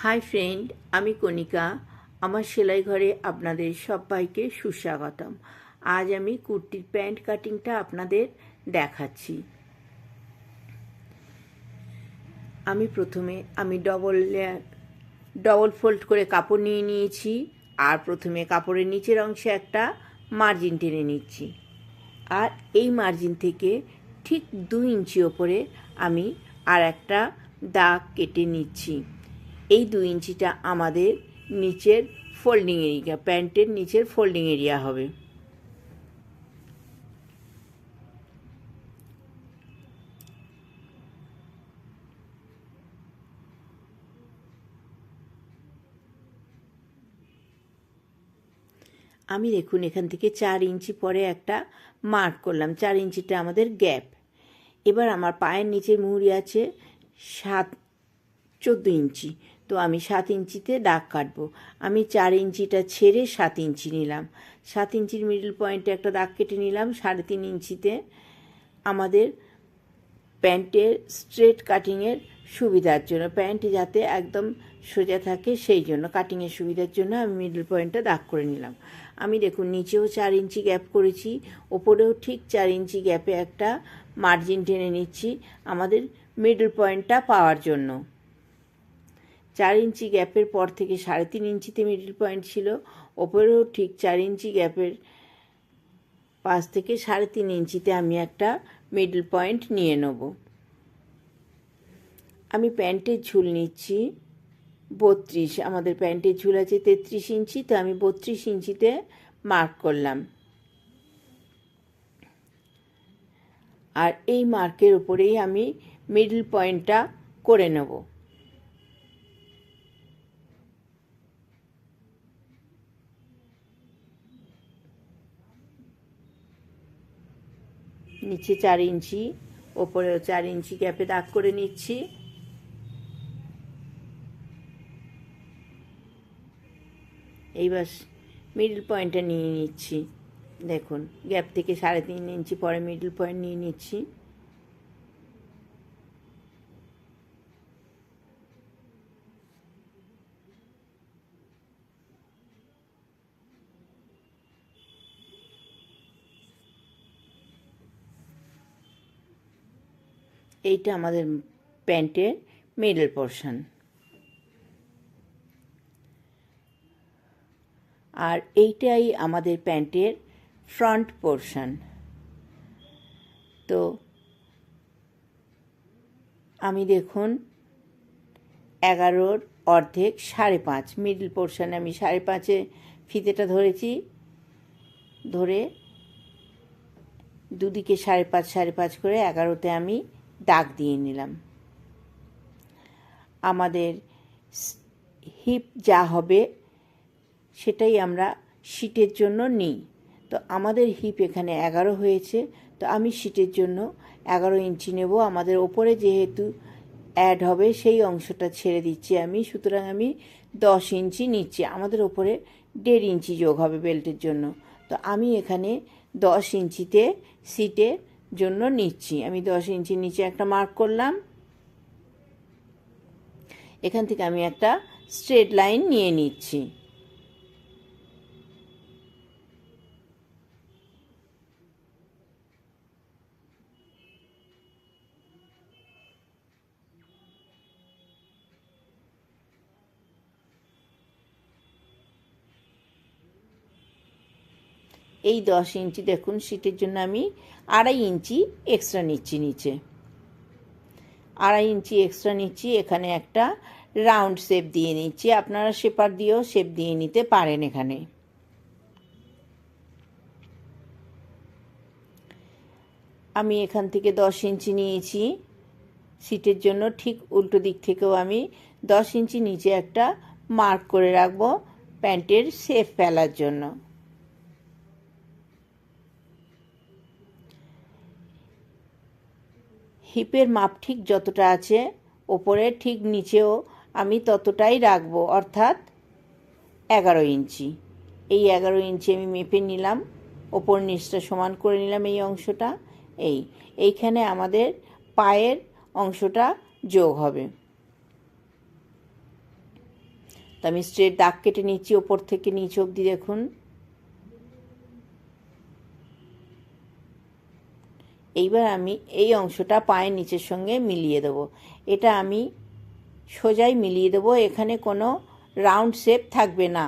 Hi friend, আমি কণিকা। আমার সেলাই ঘরে আপনাদের সবাইকে সুস্বাগতম। আজ আমি কুর্তির প্যান্ট কাটিংটা আপনাদের দেখাচ্ছি। আমি প্রথমে ডবল ফোল্ড করে কাপড় নিয়ে নিয়েছি। আর প্রথমে কাপড়ের নিচের অংশে একটা মার্জিন টেনে নিচ্ছি। আর এই মার্জিন থেকে ঠিক 2 ইঞ্চি ওপরে আমি আর একটা দাগ কেটে নিচ্ছি। এই 2 ইঞ্চিটা আমাদের নিচের ফোল্ডিং এরিয়া, প্যান্টের নিচের ফোল্ডিং এরিয়া হবে। আমি দেখুন এখান থেকে 4 ইঞ্চি পরে একটা মার্ক করলাম। 4 ইঞ্চিটা আমাদের গ্যাপ। এবার আমার পায়ের নিচের মুহুরি আছে 14 ইঞ্চি, তো আমি 7 ইঞ্চিতে দাগ কাটবো। আমি 4 ইঞ্চিটা ছেড়ে 7 ইঞ্চি নিলাম। 7 ইঞ্চির মিডল পয়েন্টে একটা দাগ কেটে নিলাম। 3.5 ইঞ্চিতে আমাদের প্যান্টের স্ট্রেট কাটিংয়ের সুবিধার জন্য, প্যান্ট যাতে একদম সোজা থাকে সেই জন্য, কাটিংয়ের সুবিধার জন্য আমি মিডল পয়েন্টটা দাগ করে নিলাম। আমি দেখুন নিচেও 4 ইঞ্চি গ্যাপ করেছি, ওপরেও ঠিক 4 ইঞ্চি গ্যাপে একটা মার্জিন টেনে নিচ্ছি আমাদের মিডল পয়েন্টটা পাওয়ার জন্য। 4 ইঞ্চি গ্যাপের পর থেকে 3.5 ইঞ্চিতে মিডল পয়েন্ট ছিল, ওপরেও ঠিক 4 ইঞ্চি গ্যাপের পাশ থেকে 3.5 ইঞ্চিতে আমি একটা মিডল পয়েন্ট নিয়ে নেব। আমি প্যান্টের ঝুল নিচ্ছি 32। আমাদের প্যান্টের ঝুল আছে 33 ইঞ্চি, তো আমি 32 ইঞ্চিতে মার্ক করলাম। আর এই মার্কের উপরেই আমি মিডল পয়েন্টটা করে নেব। নিচে 4 ইঞ্চি, ওপরেও 4 ইঞ্চি গ্যাপে দাগ করে নিচ্ছি। এইবার মিডল পয়েন্টটা নিয়ে নিচ্ছি। দেখুন গ্যাপ থেকে 3.5 ইঞ্চি পরে মিডল পয়েন্ট নিয়ে নিচ্ছি। এইটা আমাদের প্যান্টের মিডল পোর্শন। আর এইটাই আমাদের প্যান্টের ফ্রন্ট পোর্শন। তো আমি দেখুন 11-র অর্ধেক 5.5, মিডল পোর্শনে আমি 5.5-এ ফিতেটা ধরেছি, ধরে দুদিকে 5.5 করে 11তে আমি দাগ দিয়ে নিলাম। আমাদের হিপ যা হবে সেটাই আমরা শিটের জন্য নিই। তো আমাদের হিপ এখানে 11 হয়েছে, তো আমি শিটের জন্য 11 ইঞ্চি নেব। আমাদের ওপরে যেহেতু অ্যাড হবে সেই অংশটা ছেড়ে দিচ্ছি আমি, সুতরাং আমি 10 ইঞ্চি নিচ্ছি। আমাদের ওপরে 1.5 ইঞ্চি যোগ হবে বেল্টের জন্য, তো আমি এখানে 10 ইঞ্চিতে সিটের জন্য নিচ্ছি। আমি 10 ইঞ্চি নিচে একটা মার্ক করলাম। এখান থেকে আমি একটা স্ট্রেট লাইন নিয়ে নিচ্ছি। এই 10 ইঞ্চি দেখুন সিটের জন্য আমি 2.5 ইঞ্চি এক্সট্রা নিচ্ছি নিচে। 2.5 ইঞ্চি এক্সট্রা নিচ্ছি। এখানে একটা রাউন্ড শেপ দিয়ে নিচ্ছি। আপনারা শেপার দিয়েও শেপ দিয়ে নিতে পারেন। এখানে আমি এখান থেকে 10 ইঞ্চি নিয়েছি সিটের জন্য। ঠিক উল্টো দিক থেকেও আমি 10 ইঞ্চি নিচে একটা মার্ক করে রাখবো প্যান্টের শেপ ফেলার জন্য। হিপের মাপ ঠিক যতটা আছে ওপরে ঠিক নিচেও আমি ততটাই রাখবো, অর্থাৎ 11 ইঞ্চি। এই 11 ইঞ্চি আমি মেপে নিলাম, ওপর নিচটা সমান করে নিলাম। এই অংশটা এইখানে আমাদের পায়ের অংশটা যোগ হবে। তো আমি স্ট্রেট দাগ কেটে নিচ্ছি ওপর থেকে নিচ অবধি। দেখুন এইবার আমি এই অংশটা পায়ের নিচের সঙ্গে মিলিয়ে দেবো। এটা আমি সোজাই মিলিয়ে দেবো, এখানে কোনো রাউন্ড শেপ থাকবে না।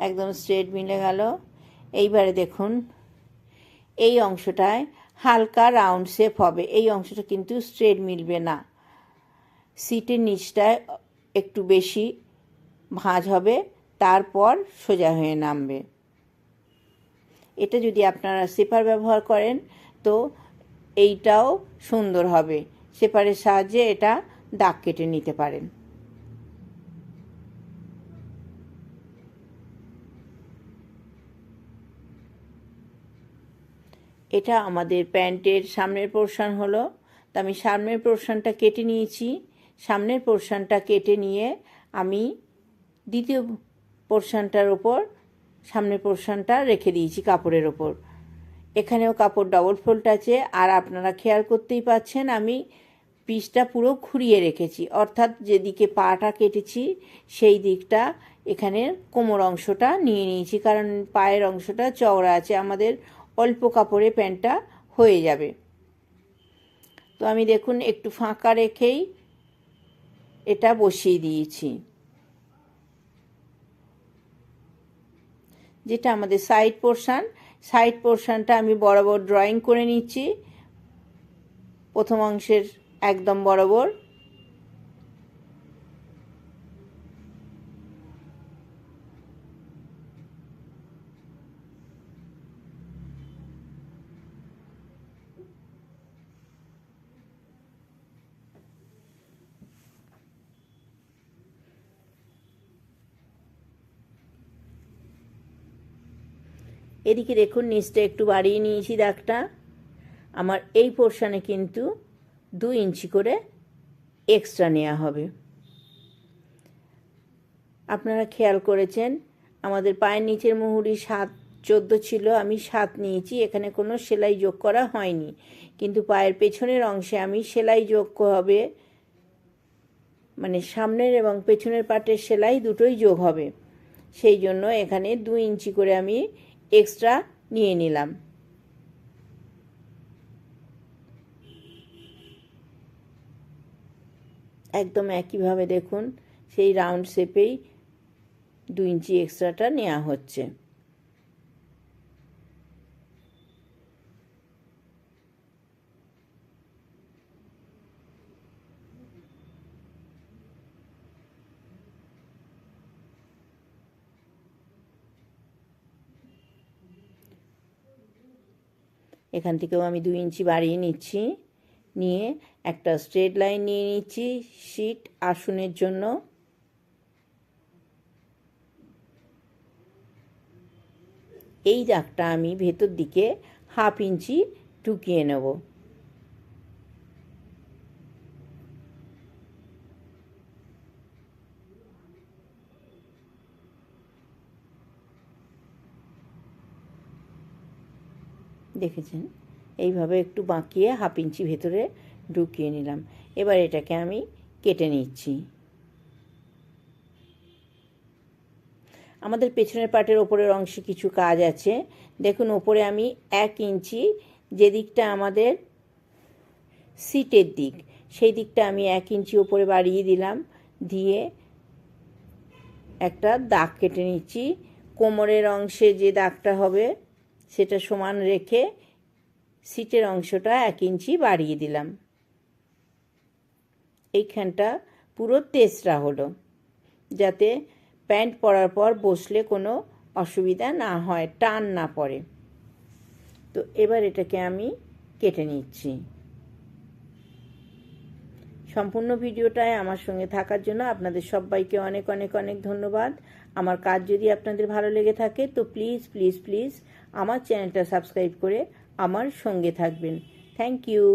একদম স্ট্রেট মিলে গেল। এইবারে দেখুন এই অংশটায় হালকা রাউন্ড শেপ হবে, এই অংশটা কিন্তু স্ট্রেট মিলবে না। সিটের নিচটায় একটু বেশি ভাঁজ হবে, তারপর সোজা হয়ে নামবে। এটা যদি আপনারা সেপার ব্যবহার করেন তো এইটাও সুন্দর হবে। সেপারের সাহায্যে এটা দাগ কেটে নিতে পারেন। এটা আমাদের প্যান্টের সামনের পোর্শন হলো। তো আমি সামনের পোর্শনটা কেটে নিয়েছি। সামনের পোর্শনটা কেটে নিয়ে আমি দ্বিতীয় পোর্শনটার ওপর সামনের পোর্শনটা রেখে দিয়েছি কাপড়ের ওপর। এখানেও কাপড় ডবল ফোল্ড আছে, আর আপনারা খেয়াল করতেই পাচ্ছেন আমি পিসটা পুরো ঘুরিয়ে রেখেছি, অর্থাৎ যেদিকে পাটা কেটেছি সেই দিকটা এখানের কোমর অংশটা নিয়ে নিয়েছি, কারণ পায়ের অংশটা চওড়া আছে, আমাদের অল্প কাপড়ে প্যান্টটা হয়ে যাবে। তো আমি দেখুন একটু ফাঁকা রেখেই এটা বসিয়ে দিয়েছি। যেটা আমাদের সাইড পোর্শনটা আমি বরাবর ড্রয়িং করে নিচ্ছি, প্রথম অংশের একদম বরাবর। এদিকে দেখুন নিচটা একটু বাড়িয়ে নিয়েছি দাগটা। আমার এই পোর্শনে কিন্তু 2 ইঞ্চি করে এক্সট্রা নেওয়া হবে। আপনারা খেয়াল করেছেন আমাদের পায়ের নিচের মুহুরি 7/14 ছিল, আমি 7 নিয়েছি, এখানে কোনো সেলাই যোগ করা হয়নি, কিন্তু পায়ের পেছনের অংশে আমি সেলাই যোগ হবে, মানে সামনের এবং পেছনের পাটের সেলাই দুটোই যোগ হবে, সেই জন্য এখানে 2 ইঞ্চি করে আমি এক্সট্রা নিয়ে নিলাম। একদম একইভাবে দেখুন সেই রাউন্ড শেপেই 2 ইঞ্চি এক্সট্রাটা নেওয়া হচ্ছে। এখান থেকেও আমি 2 ইঞ্চি বাড়িয়ে নিচ্ছি, নিয়ে একটা স্ট্রেট লাইন নিয়ে নিচ্ছি সিট আসনের জন্য। এই দাগটা আমি ভেতর দিকে 1/2 ইঞ্চি ঢুকিয়ে নেব। দেখেছেন এইভাবে একটু বাঁকিয়ে 1/2 ইঞ্চি ভেতরে ঢুকিয়ে নিলাম। এবার এটাকে আমি কেটে নিচ্ছি। আমাদের পেছনের পাটের ওপরের অংশে কিছু কাজ আছে। দেখুন ওপরে আমি 1 ইঞ্চি, যে দিকটা আমাদের সিটের দিক সেই দিকটা আমি 1 ইঞ্চি ওপরে বাড়িয়ে দিলাম, দিয়ে একটা দাগ কেটে নিচ্ছি। কোমরের অংশে যে দাগটা হবে সেটা সমান রেখে সিটের অংশটা 1 ইঞ্চি বাড়িয়ে দিলাম। এইখানটা পুরো তেসরা হলো, যাতে প্যান্ট পরার পর বসলে কোনো অসুবিধা না হয়, টান না পড়ে। তো এবার এটাকে আমি কেটে নিচ্ছি। সম্পূর্ণ ভিডিওটায় আমার সঙ্গে থাকার জন্য আপনাদের সবাইকে অনেক অনেক অনেক ধন্যবাদ। আমার কাজ যদি আপনাদের ভালো লেগে থাকে তো প্লিজ প্লিজ প্লিজ আমার চ্যানেলটা সাবস্ক্রাইব করে আমার সঙ্গে থাকবেন। Thank you.